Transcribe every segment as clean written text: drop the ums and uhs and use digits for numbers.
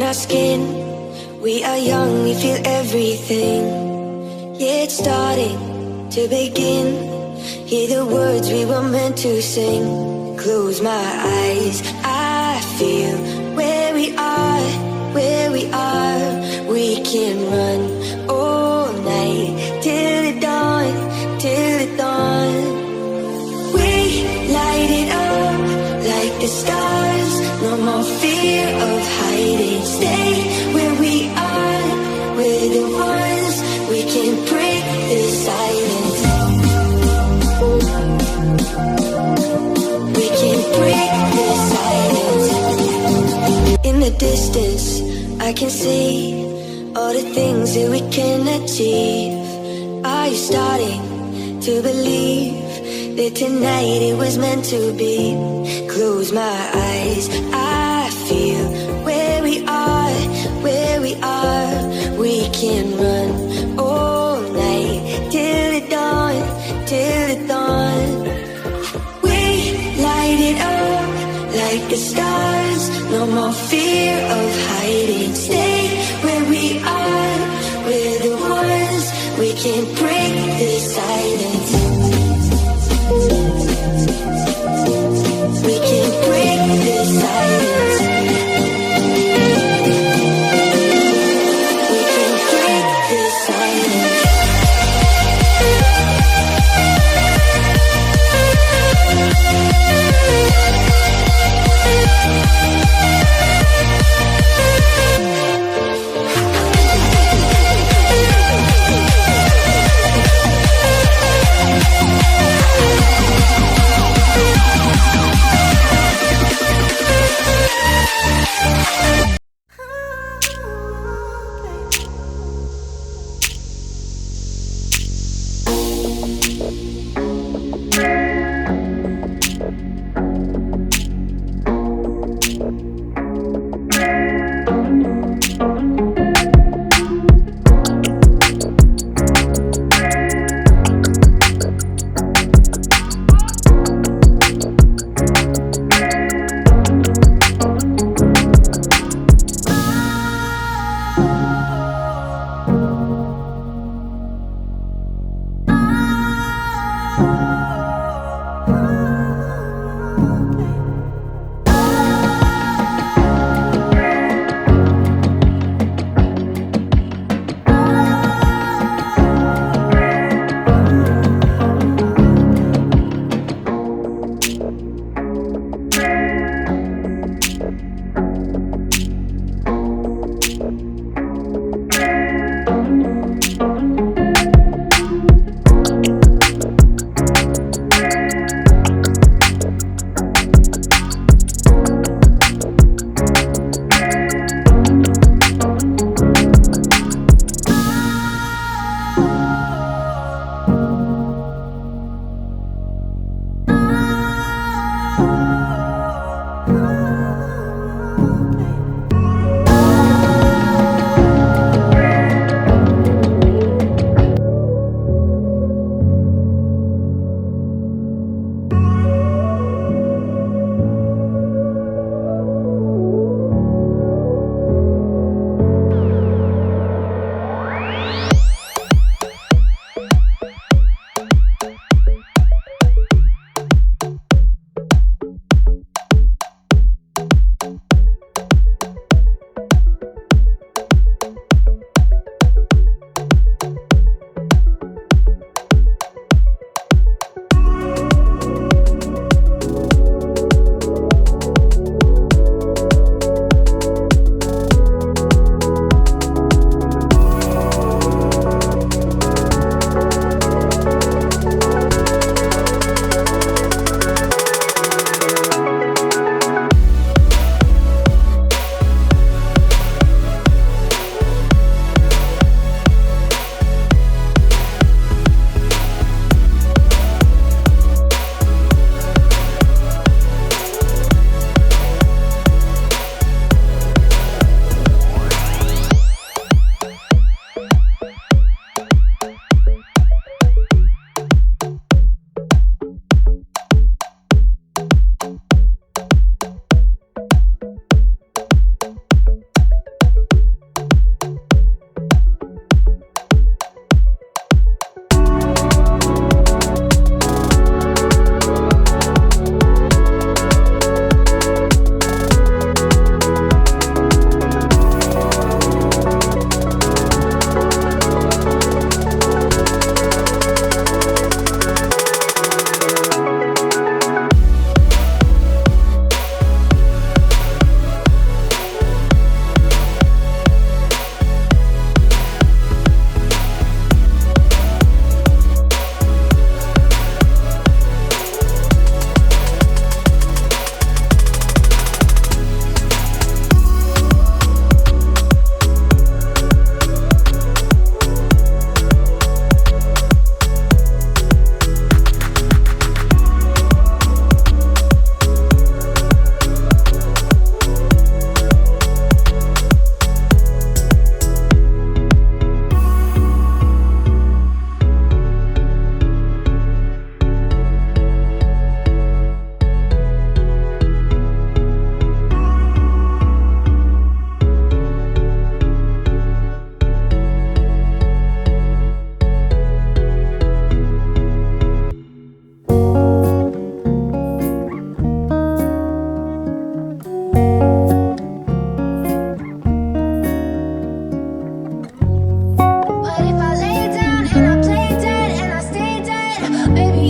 our skin. We are young, we feel everything. Yeah, it's starting to begin. Hear the words we were meant to sing. Close my eyes, I feel where we are, where we are. We can run all night till the dawn, till the dawn. We light it up like the stars. No more fear of hiding. Stay where we are. We're the ones. We can break the silence. We can break the silence. In the distance, I can see all the things that we can achieve. Are you starting to believe that tonight it was meant to be? Close my eyes, I feel where we are, where we are. We can run all night till the dawn, till the dawn. We light it up like the stars. No more fear of hiding. Stay where we are. We're the ones. We can break the silence. We can break the silence. We can break the silence.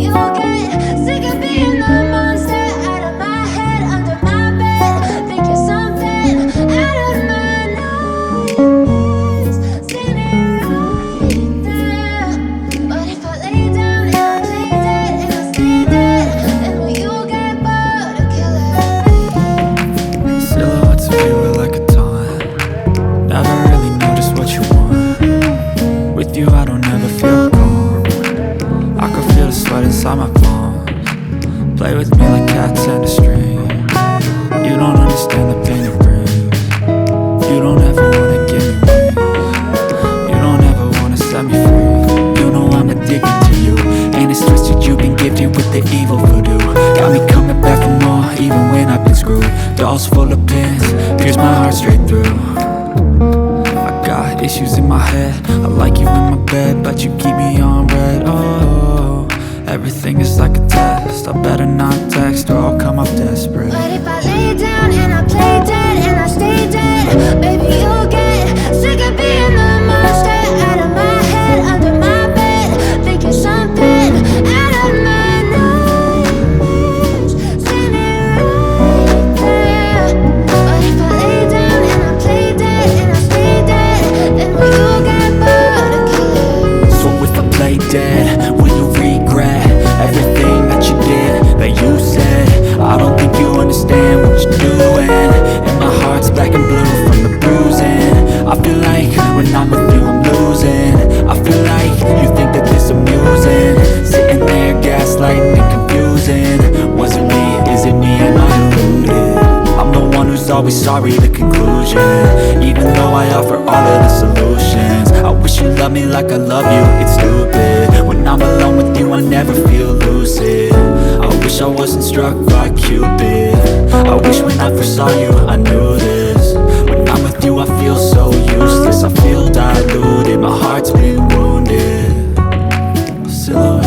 you get sick of being the monster out of my head, under my bed. Think you're something out of my nightmares. Seen it right there. But if I lay down and I play dead and I stay dead, then will you get bored of killing me? Silhouettes of you are like a taunt. Never really know just what you want. With you I don't ever feel calm. I can feel the sweat inside my palms. Play with me like cats and a string. You don't understand the pain it brings. You don't ever wanna give me wings. You don't ever wanna set me free. You know I'm addicted to you, and it's twisted. You've been gifted with the evil voodoo. Got me coming back for more, even when I've been screwed. Dolls full of pins, pierce my heart straight through. I got issues in my head. I like you in my bed, but you keep me on red. Oh, everything is like a test. I better not text or I'll come up desperate. But if I lay down and I play dead and I stay dead, baby, you'll get sick of being the monster out of my head, under my bed. Think you're something out of my nightmares. Seen it right there. But if I lay down and I play dead and I stay dead, then will you get bored of killing? So if I play dead, will you regret everything that you did, that you said? I don't think you understand what you're doing, and my heart's black and blue from the bruising. I feel like when I'm with you I'm losing. I feel like you think that this amusing, sitting there gaslighting and confusing. Was it me? Is it me? Am I deluded? I'm the one who's always sorry, the conclusion, even though I offer all of the solutions. I wish you loved me like I love you, it's stupid. When I'm alone with you I never feel lucid. I wish I wasn't struck by Cupid. I wish when I first saw you I knew this. When I'm with you I feel so useless. I feel diluted, my heart's been wounded. Silhouette